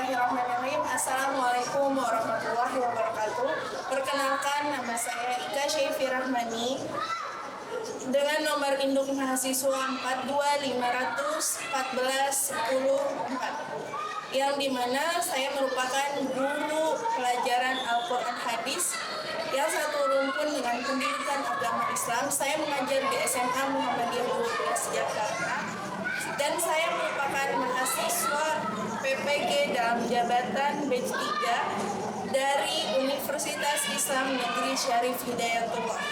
Bismillahirrahmanirrahim. Assalamualaikum warahmatullahi wabarakatuh. Perkenalkan, nama saya Ika Syaifi Rahmani dengan nomor induk mahasiswa 425141004, yang dimana saya merupakan guru pelajaran Al-Quran Hadis yang satu rumpun dengan pendidikan agama Islam. Saya mengajar di SMA Muhammadiyah 12 Jakarta, dan saya merupakan mahasiswa PPG dalam jabatan batch 3 dari Universitas Islam Negeri Syarif Hidayatullah.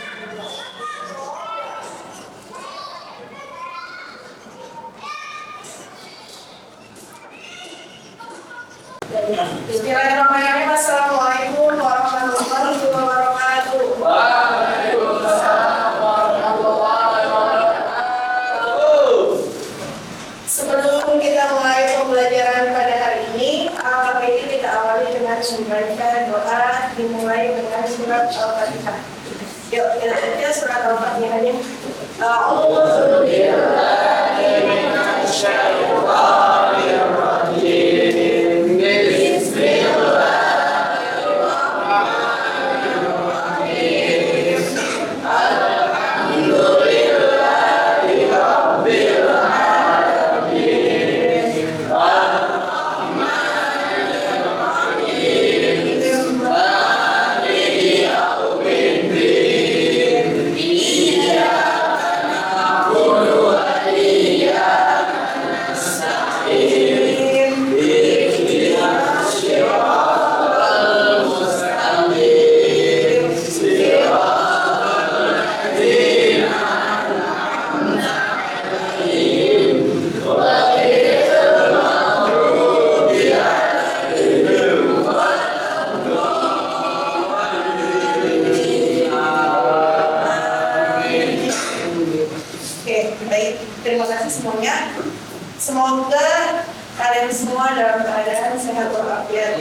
Bismillahirrahmanirrahim. Assalamualaikum warahmatullahi wabarakatuh. Waalaikumsalam warahmatullahi wabarakatuh. Sebelum kita mulai pembelajaran pada hari ini, alangkah baiknya kita awali dengan membaca doa dimulai dengan surat Al-Fatihah. Yuk kita baca surat Al-Fatihahnya. A'udzu billahi minasy syaithanir rajim. Terima kasih semuanya. Semoga kalian semua dalam keadaan sehat walafiat.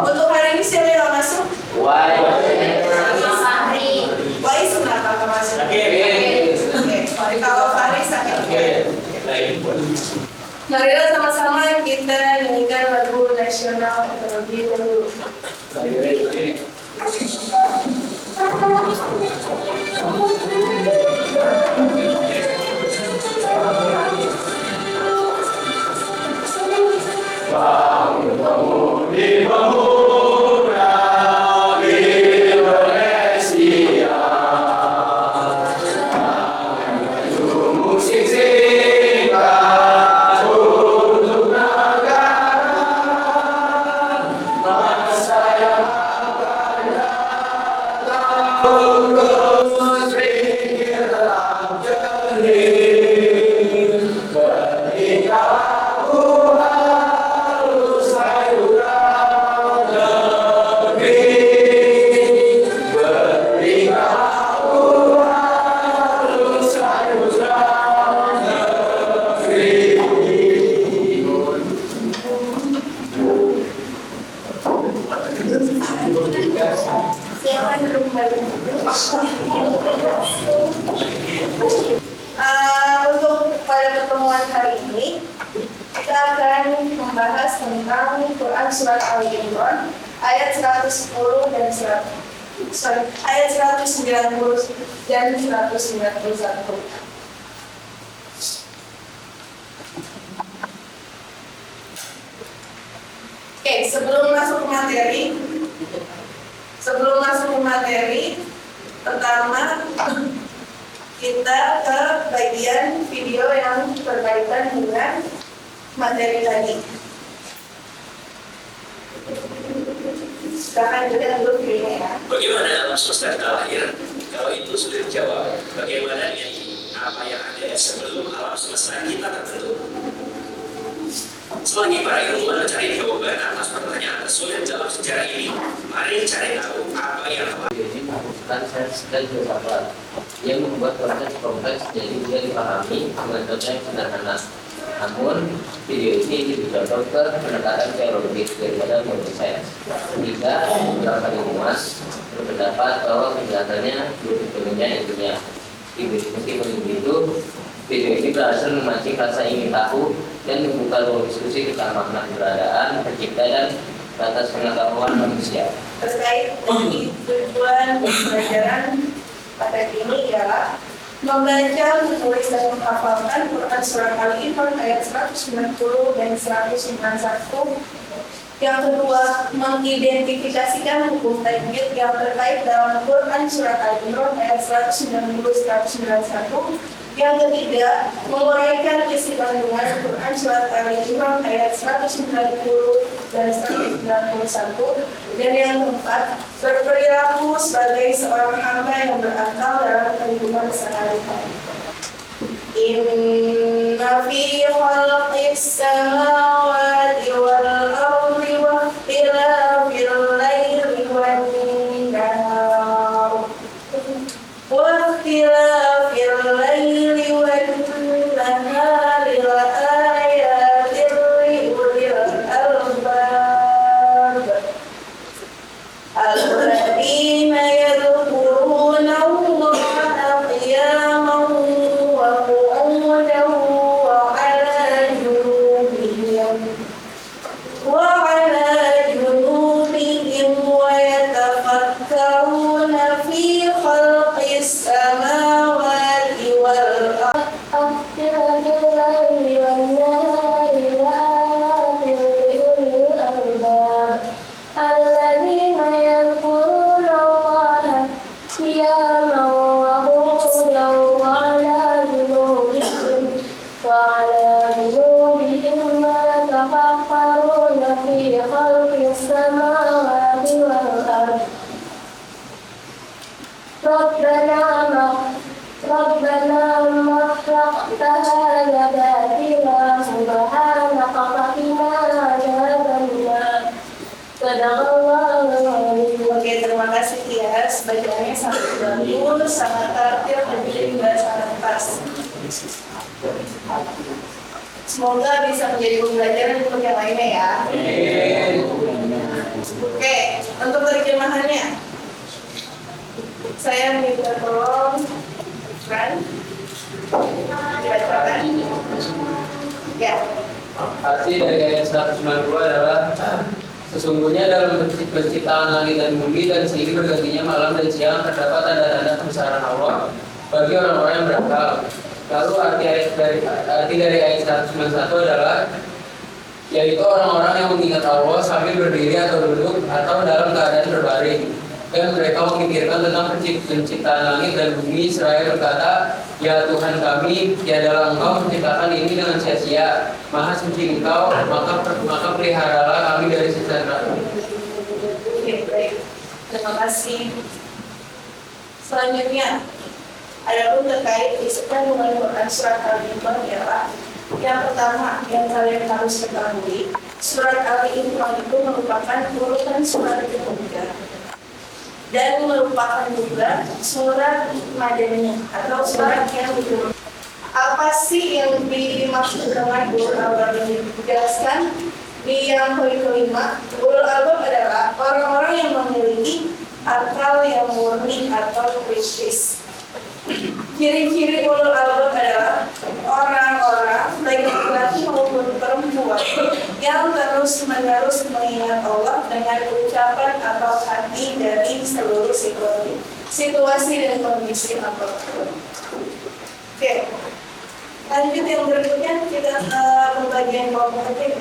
Untuk hari ini siapa yang masuk? Wais kenapa masuk? Kalau Faris sakit. Marilah sama-sama kita nyanyikan lagu nasional terlebih dahulu. Bangun di bangunan Indonesia, musik singkat untuk negara, masa yang akan datang, terus ringan jernih, berikan untuk pada pertemuan hari ini kita akan membahas tentang Quran Surat Al-Imran ayat 110 dan ayat 190 dan 191. Oke, sebelum masuk ke materi, pertama kita ke bagian video yang berkaitan dengan materi tadi. Silahkan juga dulu videonya ya. Bagaimana alam semesta terlahir? Kalau itu sulit dijawab. Bagaimana apa yang ada sebelum alam semesta kita terbentuk? Selagi para ilmuwan mencari jawaban atas pertanyaan tersulit dalam sejarah ini, mari cari tahu apa yang ini menggunakan sains dan filsafat yang membuat proses kompleks jadi mudah dipahami dengan contoh yang sederhana. Namun, video ini dicontoh ke pendekatan teologis daripada teori sains. Jika beberapa ilmuwan berpendapat bahwa kelihatannya belum sepenuhnya intinya. Meskipun begitu, video ini berhasil memancing rasa ingin tahu dan membuka ruang diskusi tentang makna keberadaan, pencipta dan batas pengetahuan manusia. Terkait dengan tujuan pembelajaran pada ini ialah membaca, menulis, dan menghafalkan Quran Surat Al-Imran ayat 190 dan 191. Yang kedua, mengidentifikasikan hukum tajwid yang terkait dalam Quran Surat Al-Imran ayat 190-191. Yang ketiga, menguraikan isi kandungan Quran Surat Al-Imran ayat 190 dan 191. Dan yang keempat, berperilaku sebagai seorang hamba yang berakal dalam kehidupan sehari-hari. Inna fi khalqis samawati wal ardi wa ikhtilafil laili wan nahar wa ikhtilafil laili wan nahari la ayatin li ulil albab alladzina yadhkuruna Allaha qiyaman وعلى جنوبهم ويتفكرون في خلق السماوات والأرض اختلاف الليل والنهار لآيات لأولي الألباب الذين يذكرون الله قياما وقعودا وعلى جنوبهم ويتفكرون في خلق السماوات والأرض ربنا ما خلقت هذا باطلا سبحانك فقنا عذاب النار. Sadaqallahul Azim. Oke, terima kasih Tias. Bacaannya sangat bagus, sangat tertib, dan juga sangat pas. Semoga bisa menjadi pembelajaran untuk yang lainnya ya. Oke, untuk terjemahannya, saya minta tolong Fran dibacakan. Ya. Arti dari ayat 192 adalah sesungguhnya dalam penciptaan langit dan bumi dan seiring bergantinya malam dan siang terdapat tanda-tanda kebesaran Allah bagi orang-orang yang berakal. Lalu arti dari ayat 191 adalah yaitu orang-orang yang mengingat Allah sambil berdiri atau duduk atau dalam keadaan berbaring, dan mereka memikirkan tentang penciptaan langit dan bumi seraya berkata, ya Tuhan kami, tiadalah Engkau menciptakan ini dengan sia-sia. Maha suci Engkau, maka peliharalah kami dari siksa neraka. Oke, baik. Terima kasih. Selanjutnya, adapun terkait isi kandungan Quran Surat Al-Imran ialah yang pertama yang kalian harus ketahui, Surat Al-Imran itu merupakan urutan surat ketiga dan merupakan juga surat Madaniyah atau surat yang diturunkan. Apa sih yang dimaksud dengan ulul albab ini? Dijelaskan di yang kelima. Ulul albab adalah orang-orang yang memiliki akal yang murni atau kritis. Ciri-ciri ulul albab adalah orang-orang baik laki-laki maupun perempuan yang terus-menerus mengingat Allah dengan ucapan atau hati dari seluruh situasi dan kondisi apapun. Oke, lanjut yang berikutnya kita ke pembagian kelompok kecil.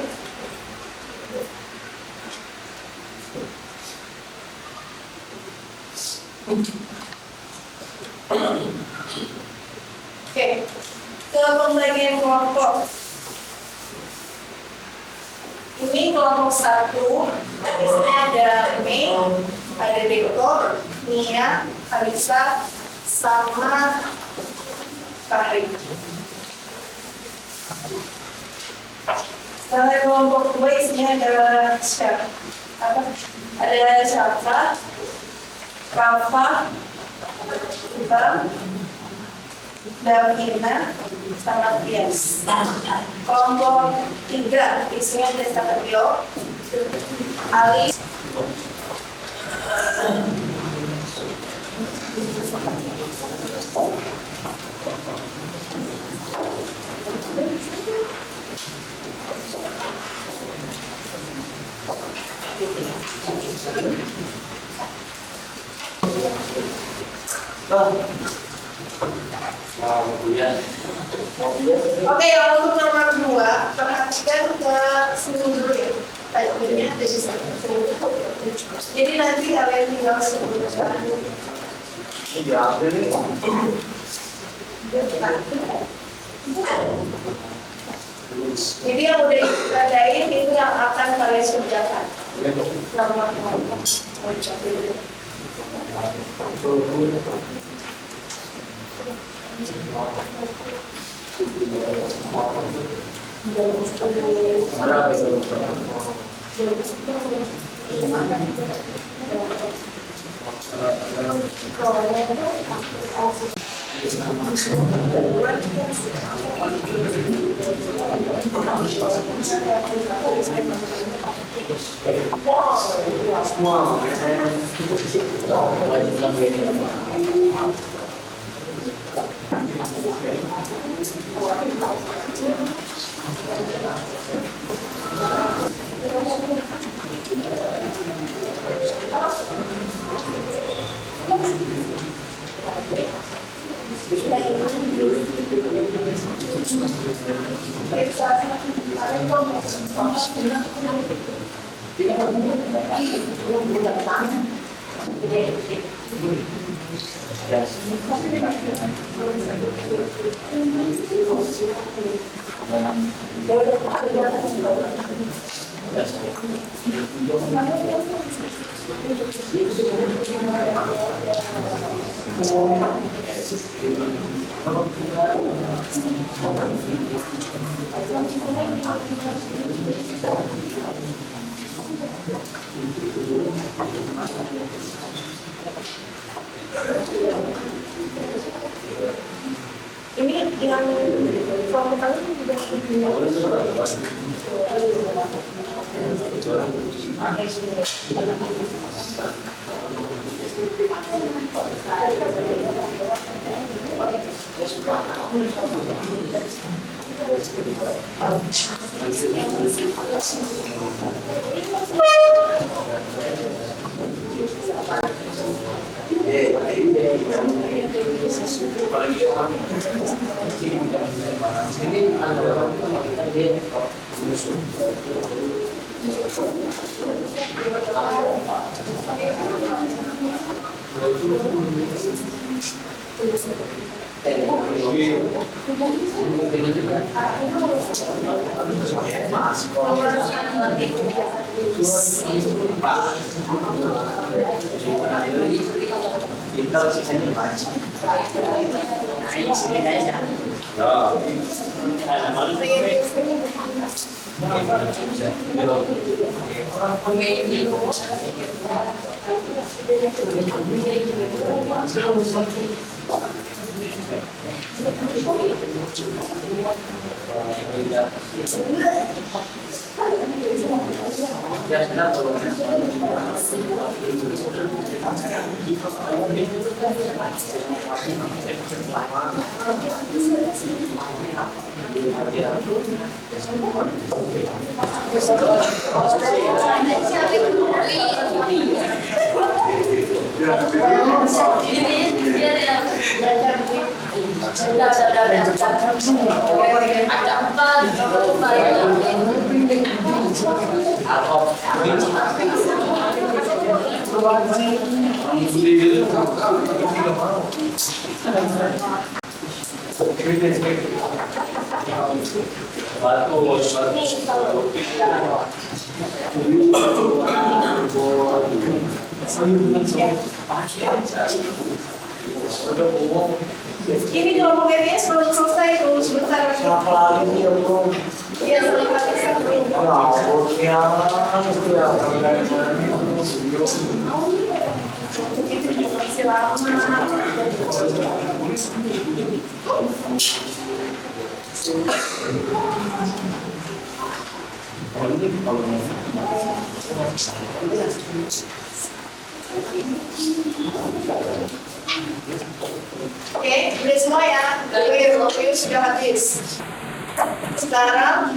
Oke, ke pembagian kelompok. Ini kelompok 1, di sini ada Mei, ada Deko, Nia, Alisa, sama Fahri. Setelah kelompok 2 isinya ada siapa? Ada Syafa, Rafa, Bang, Davina, sama Tias. Kelompok 3 isinya ada Satrio, Ali, Oke, yang untuk nomor 2, perhatikan ke sini dulu ya. Tanya ada di sana. Jadi nanti kalian tinggal sebutkan. Jadi yang udah dipelajari itu yang akan kalian kerjakan. Nomor 2. Ini yang suami kalian juga ini kelompok MS belum selesai tuh sebentar lagi. Iya, sebentar itu masih lama. Oke, udah semua ya. Waktu sudah habis. Sekarang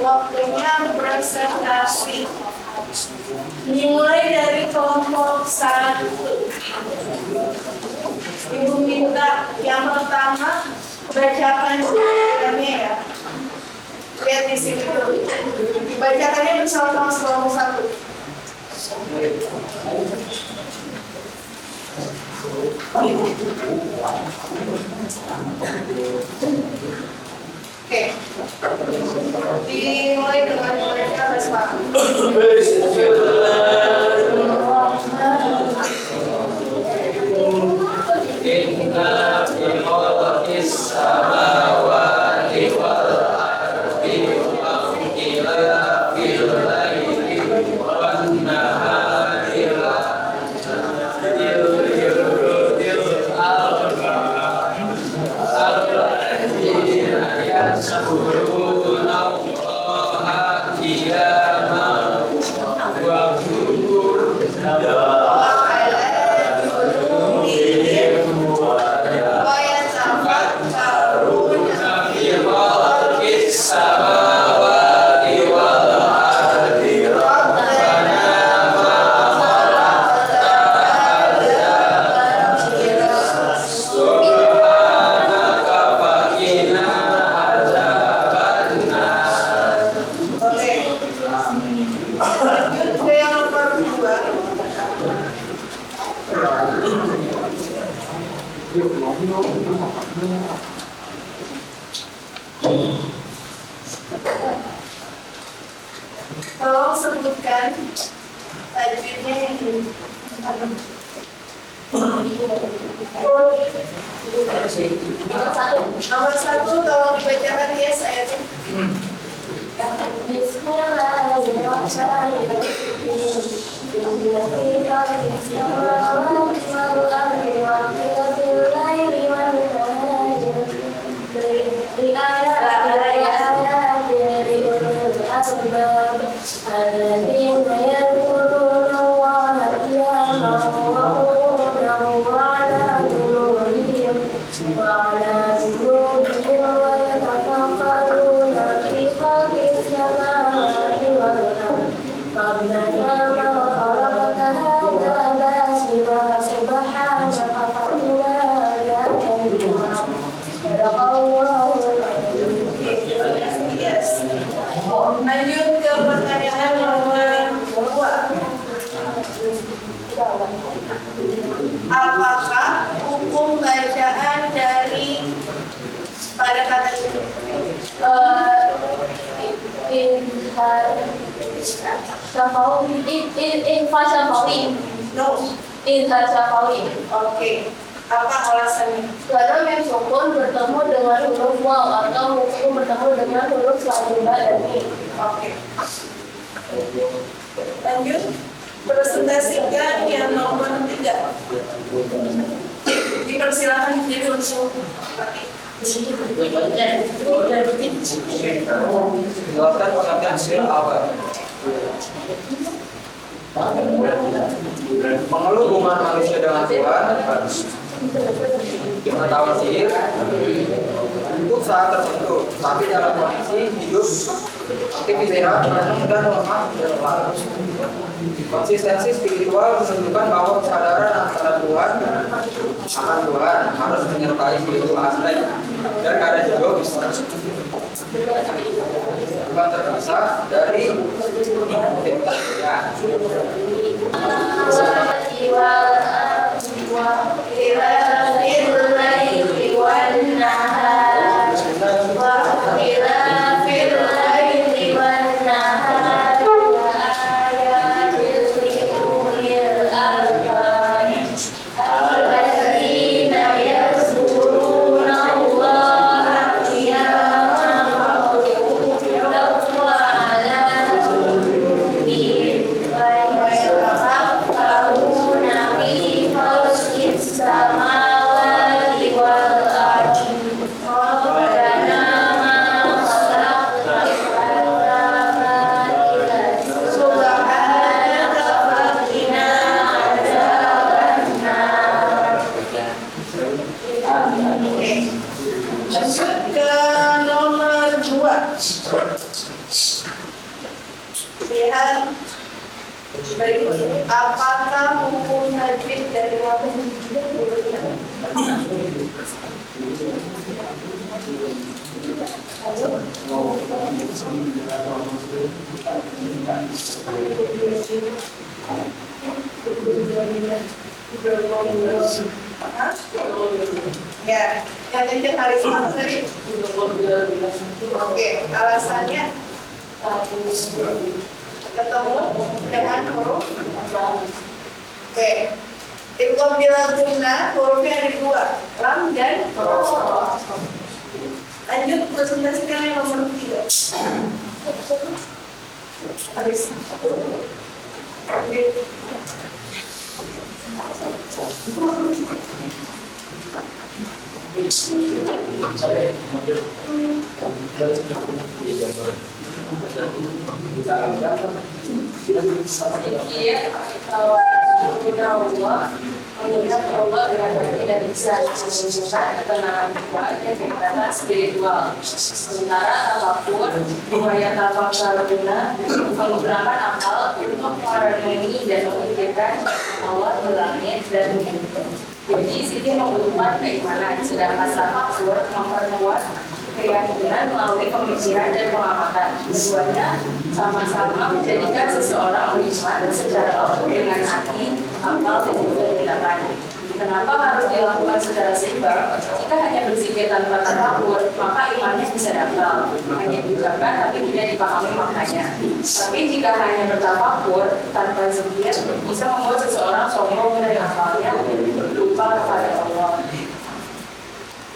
waktunya presentasi. Dimulai dari kelompok 1. Ibu minta yang pertama bacakan suaranya ya. Lihat di sini dulu. Dibacakannya bersama-sama kelompok 1. Oke. Dimulai dengan membaca basmalah. Tolong sebutkan tajwidnya yang ini. Nomor 1 tolong dibacakan ya saya. Lanjut ke pertanyaan nomor 2. Apakah hukum bacaan dari pada kata ini? No. Oke. Apa alasannya? Karena mem sukun bertemu dengan huruf waw atau hukum bertemu dengan huruf selain dan mim. Oke. Lanjut. Presentasikan yang nomor 3. Dipersilakan jadi langsung. Silakan mengambil hasil awal. Mengeluh hubungan manusia dengan Tuhan, pengetahuan sihir untuk saat tertentu, tapi dalam kondisi hidup aktif sehat, dan lemah dan lemah. Konsistensi spiritual menunjukkan bahwa kesadaran antara Tuhan akan Tuhan harus menyertai spiritual aspek dan keadaan hidup bukan terpisah dari ya. Baik, apakah hukum najis dari waktu ya, yang kenceng hari tadi. Oke, alasannya ketemu dengan huruf. Oke, Iqam bila guna hurufnya ada dua, lam dan ro. Lanjut presentasikan yang nomor 3. Habis. Iya, kalau Allah mengingat Allah dengan tidak bisa menunjukkan ketenangan jiwa dan ketenangan spiritual. Sementara apapun upaya tanpa saruna menggunakan akal untuk merenungi dan memikirkan Allah di langit dan bumi. Jadi sini membutuhkan keimanan, sedangkan tafakkur memperkuat keyakinan melalui pemikiran dan pengamatan. Keduanya sama-sama menjadikan seseorang beriman secara langsung dengan hati, akal, dan juga tindakan. Kenapa harus dilakukan secara seimbang? Jika hanya berzikir tanpa tafakkur, maka imannya bisa dangkal, hanya diucapkan tapi tidak dipahami maknanya. Tapi jika hanya bertafakkur tanpa zikir, bisa membuat seseorang sombong dari akalnya, lupa kepada Allah.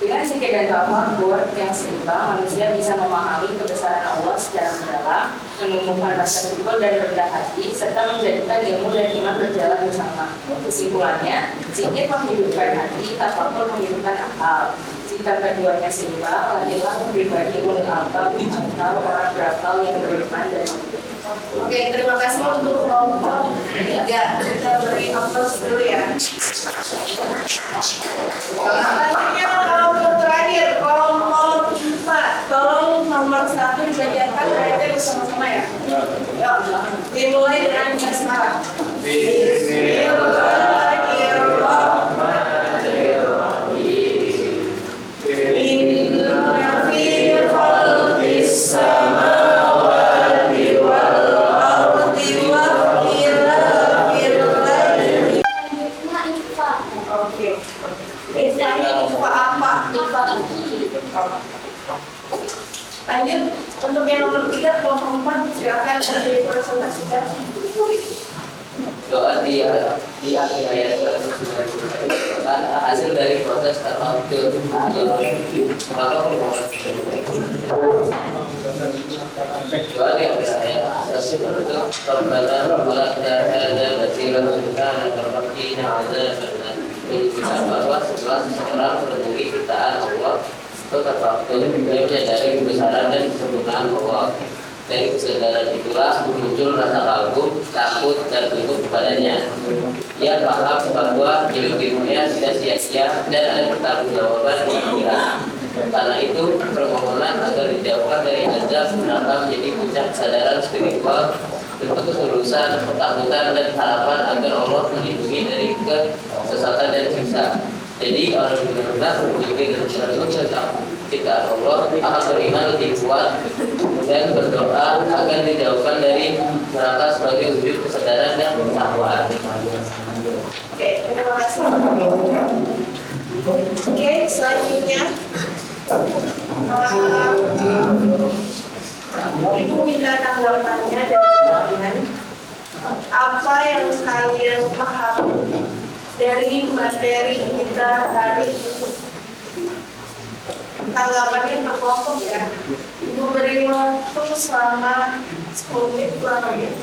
Dengan zikir dan tafakkur yang seimbang, manusia bisa memahami kebesaran Allah secara mendalam, menumbuhkan rasa syukur dan rendah hati, serta menjadikan ilmu dan iman berjalan bersama. Kesimpulannya, zikir menghidupkan hati, tafakkur menghidupkan akal. Jika keduanya seimbang, lahirlah pribadi ulul albab atau orang berakal yang beriman dan Oke, terima kasih untuk kelompok 3. Kita beri aplaus dulu ya. Selanjutnya kelompok terakhir, kelompok 4. Tolong nomor 1 dibacakan ayatnya bersama-sama ya. Yuk, dimulai dengan basmalah. Bismillahirrahmanirrahim. Inna fi khalqis samawati wal ardi wa ikhtilafil laili. Oke. Istilahnya info apa? Lanjut untuk yang nomor 3 kelompok 4 silakan dipresentasikan. Doa di akhir ayat hasil dari proses terwaktu doa di akhir ayat untuk perbedaan bulat dan basiran kita terpakina ada bisa bahwa setelah seseorang menemui ciptaan Allah itu terwaktu dia menyadari kebesaran dan kesempurnaan Allah. Dari kesadaran itulah muncul rasa kagum, takut, dan tunduk kepadanya. Ia paham bahwa hidup di dunia tidak sia-sia dan ada pertanggungjawaban di akhirat. Karena itu, permohonan agar dijauhkan dari azab neraka menjadi puncak kesadaran spiritual, bentuk ketulusan, ketakutan, dan harapan agar Allah melindungi dari kesesatan dan siksa. Jadi orang benar-benar berpikir tentang kita Allah akan beriman lebih kuat dan berdoa agar dijauhkan dari neraka sebagai wujud kesadaran dan ketakwaan. Oke, terima kasih. Oke, selanjutnya Ibu minta tanggapannya dan apa yang kalian pahami dari materi kita hari ini. Tanggapannya per kelompok ya. Ibu beri waktu selama 10 menit kurang lebih.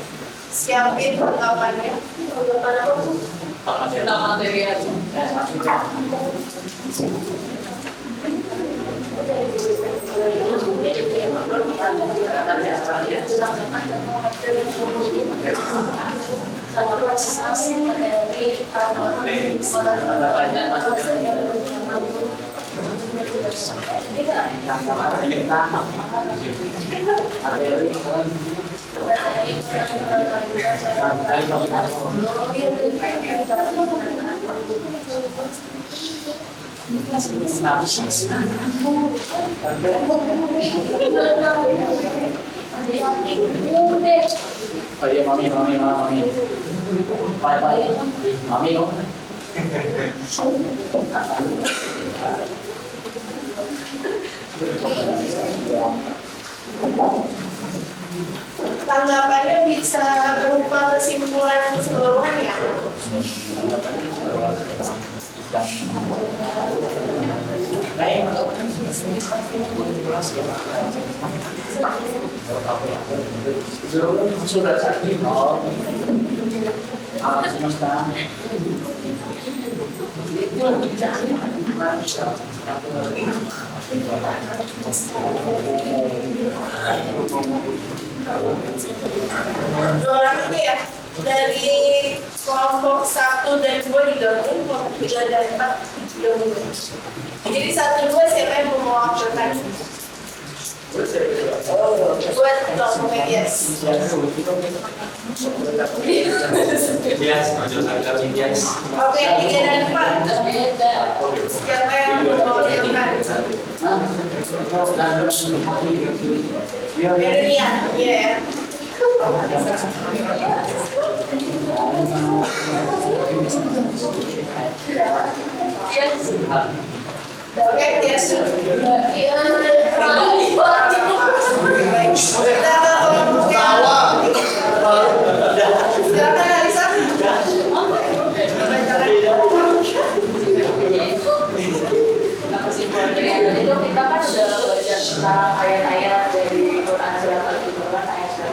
Siapin tanggapannya. Tanggapan apa Bu? tentang materi aja. Oh iya, mami. Bye. Mami, no? Tanggapannya bisa berupa kesimpulan keseluruhan ya? Sudah sakit, no? Semesta. Dua orang itu ya, dari kelompok 1 dan 2 digabung, kelompok 3 dan 4 digabung. Jadi 1, 2 siapa yang mau mewakilkan? Buat kelompoknya, yes. Oke, 3 dan 4. Siapa yang mau mewakilkan? Dunia, iya ya. Oke, yes. Silakan Alisa. Kesimpulan dari ayat itu kita kan sudah belajar tentang ayat-ayat dari Quran surat Al-Quran ayat 22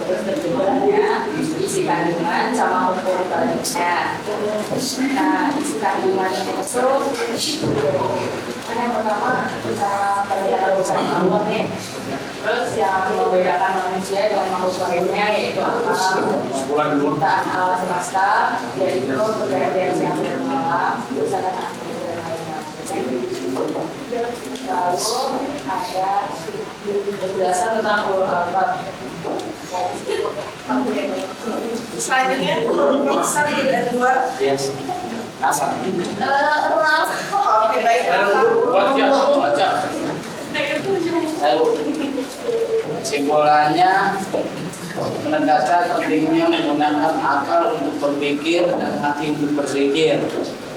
terus terjemahannya, isi kandungan sama hukum baliknya. Nah, isi kandungan itu yang pertama kita belajar urusan Allah nih. Terus yang membedakan manusia dengan makhluk lainnya yaitu apa? Ciptaan alam semesta, yaitu pergantian siang dan malam, urusan dan lalu ada penjelasan tentang ulul albab. Selanjutnya kelompok 1 dan 2. Yes. Nasa. Oke, baik. Baca. Kesimpulannya menegaskan pentingnya menggunakan akal untuk berpikir dan hati untuk berpikir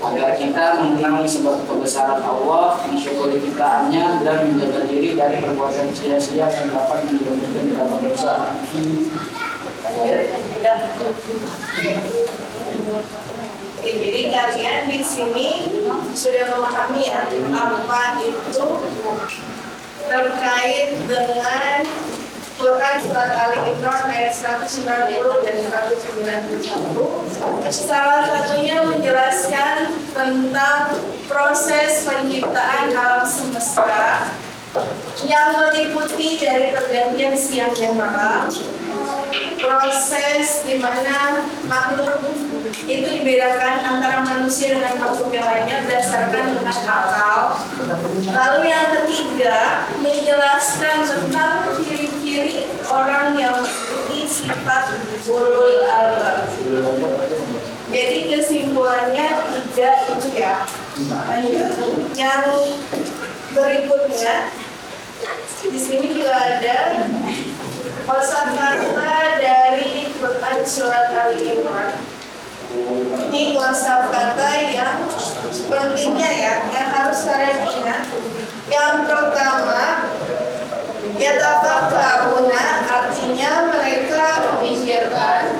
agar kita mengenal sebab kebesaran Allah, mensyukuri ciptaannya, dan menjaga diri dari perbuatan sia-sia yang dapat menjerumuskan ke dalam dosa. Jadi kalian di sini sudah memahami ya apa itu terkait dengan Quran surat Ali Imran ayat 190 dan 191. Salah satunya menjelaskan tentang proses penciptaan alam semesta yang meliputi dari pergantian siang dan malam, proses di mana makhluk itu dibedakan antara manusia dengan makhluk yang lainnya berdasarkan dengan akal. Lalu yang ketiga menjelaskan tentang ciri-ciri orang yang memiliki sifat ulul albab. Jadi kesimpulannya 3 itu ya. Yang berikutnya di sini juga ada kosakata dari Quran surat Ali Imran. Ini kosakata yang pentingnya ya, yang harus kalian ingat. Yang pertama, yatafakkaruna, artinya mereka memikirkan.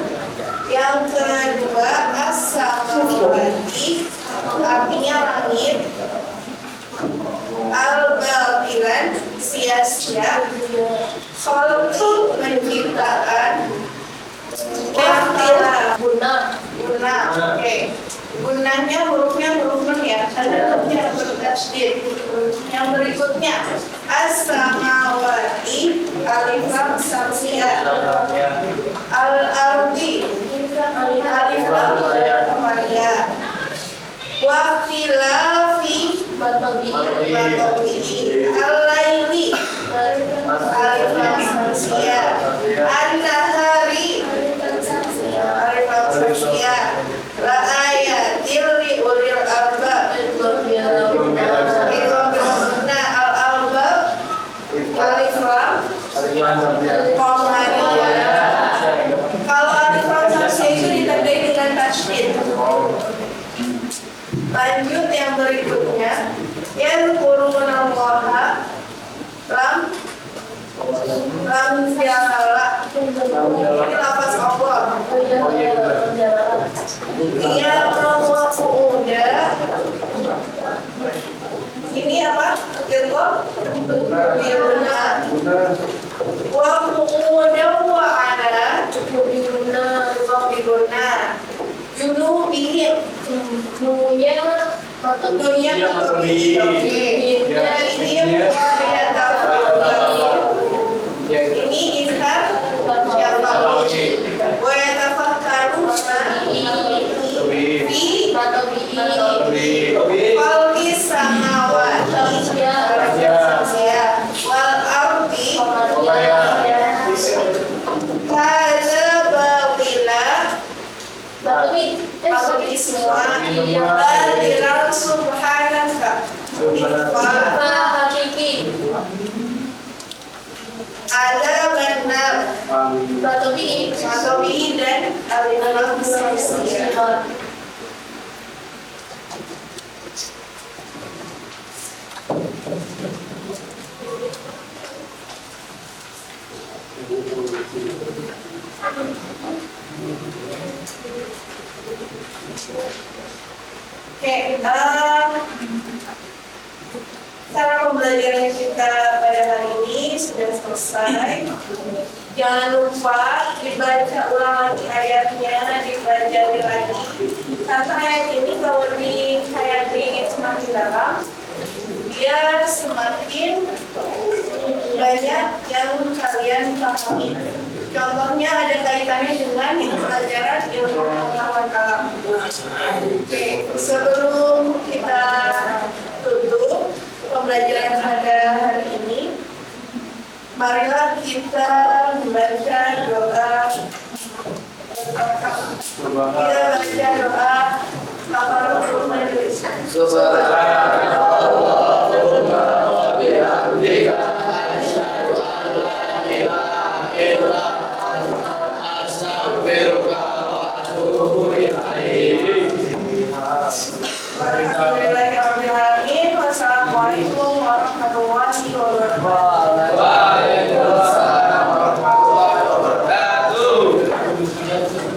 Yang kedua, as-samawati, artinya langit. Al-batilan, sia-sia. Khalqu, menciptakan. Guna, oke. Gunanya hurufnya huruf nun ya, ada hurufnya bertasydid. Yang berikutnya as-samawati, alif lam samsiyah. Al-ardi, alif lam qamariyah. Wa khilafi al-laili, alif lam samsiyah. An-nahar Qamariyah. Kalau alif lam samsiah itu ditandai dengan tasydid. Lanjut yang berikutnya, yadhkurunallaha lam jalala. Ini lafaz Allah. Iya perempuan uda. Ini apa? Contoh. Biruna. Wa uda wa ana. Biruna. Junubihi. Dunia ini ikhtar yang bagus. Boleh tafakkaruna di qalbi samawati wal ardi hadza babila Bagi semua Badiran subhanaka Ada benar Matobi dan Alinal Bismillah. Oke, cara pembelajaran kita pada hari ini sudah selesai. Jangan lupa dibaca ulang lagi ayatnya, dipelajari lagi. Karena ayat ini kalau ingin semakin dalam, biar semakin banyak yang kalian pahami. Contohnya ada kaitannya dengan pelajaran ilmu pengetahuan alam. Oke, sebelum kita tutup pembelajaran pada hari ini, marilah kita membaca doa. Kita baca doa Kafaratul Majlis. Subhanallah bihamdika asyhadu an la ilaha illa anta astaghfiruka wa atubu ilaik. Wassalamualaikum warahmatullahi wabarakatuh. Waalaikumsalam warahmatullahi wabarakatuh.